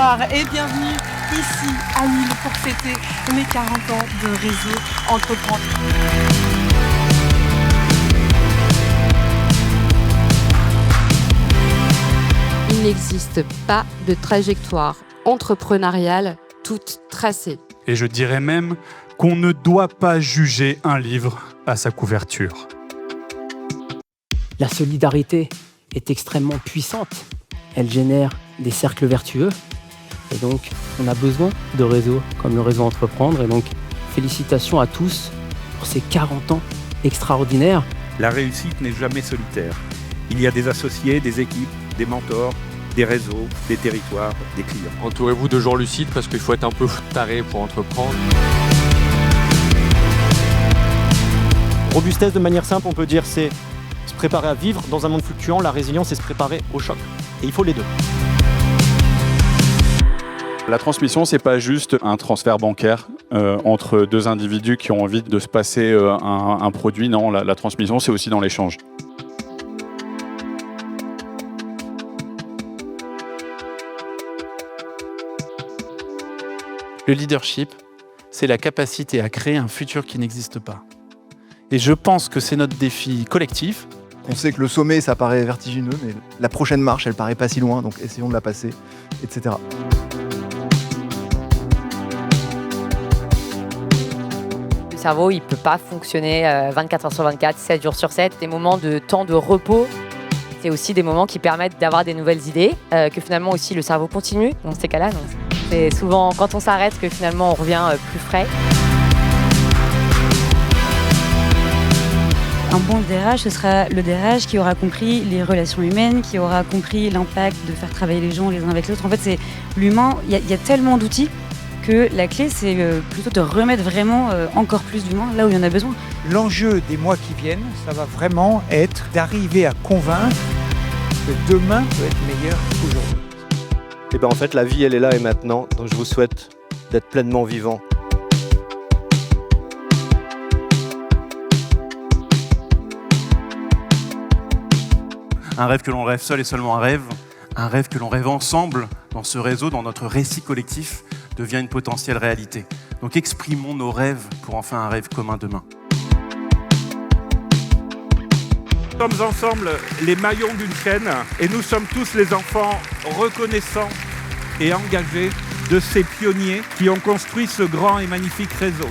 Bonsoir et bienvenue ici à Lille pour fêter mes 40 ans de réseau Entreprendre. Il n'existe pas de trajectoire entrepreneuriale toute tracée. Et je dirais même qu'on ne doit pas juger un livre à sa couverture. La solidarité est extrêmement puissante. Elle génère des cercles vertueux. Et donc, on a besoin de réseaux comme le réseau Entreprendre. Et donc, félicitations à tous pour ces 40 ans extraordinaires. La réussite n'est jamais solitaire. Il y a des associés, des équipes, des mentors, des réseaux, des territoires, des clients. Entourez-vous de gens lucides parce qu'il faut être un peu taré pour entreprendre. Robustesse, de manière simple, on peut dire c'est se préparer à vivre dans un monde fluctuant. La résilience, c'est se préparer au choc. Et il faut les deux. La transmission, c'est pas juste un transfert bancaire entre deux individus qui ont envie de se passer un produit. Non, la transmission, c'est aussi dans l'échange. Le leadership, c'est la capacité à créer un futur qui n'existe pas. Et je pense que c'est notre défi collectif. On sait que le sommet, ça paraît vertigineux, mais la prochaine marche, elle paraît pas si loin, donc essayons de la passer, etc. Le cerveau, il ne peut pas fonctionner 24 heures sur 24, 7 jours sur 7. Des moments de temps de repos, c'est aussi des moments qui permettent d'avoir des nouvelles idées, que finalement aussi le cerveau continue dans ces cas-là. Donc c'est souvent quand on s'arrête que finalement on revient plus frais. Un bon DRH, ce sera le DRH qui aura compris les relations humaines, qui aura compris l'impact de faire travailler les gens les uns avec les autres. En fait, c'est l'humain, il y a tellement d'outils que la clé, c'est plutôt de remettre vraiment encore plus d'humain là où il y en a besoin. L'enjeu des mois qui viennent, ça va vraiment être d'arriver à convaincre que demain peut être meilleur qu'aujourd'hui. Et en fait, la vie, elle est là et maintenant, donc je vous souhaite d'être pleinement vivant. Un rêve que l'on rêve seul est seulement un rêve que l'on rêve ensemble dans ce réseau, dans notre récit collectif, devient une potentielle réalité. Donc exprimons nos rêves pour en faire un rêve commun demain. Nous sommes ensemble les maillons d'une chaîne et nous sommes tous les enfants reconnaissants et engagés de ces pionniers qui ont construit ce grand et magnifique réseau.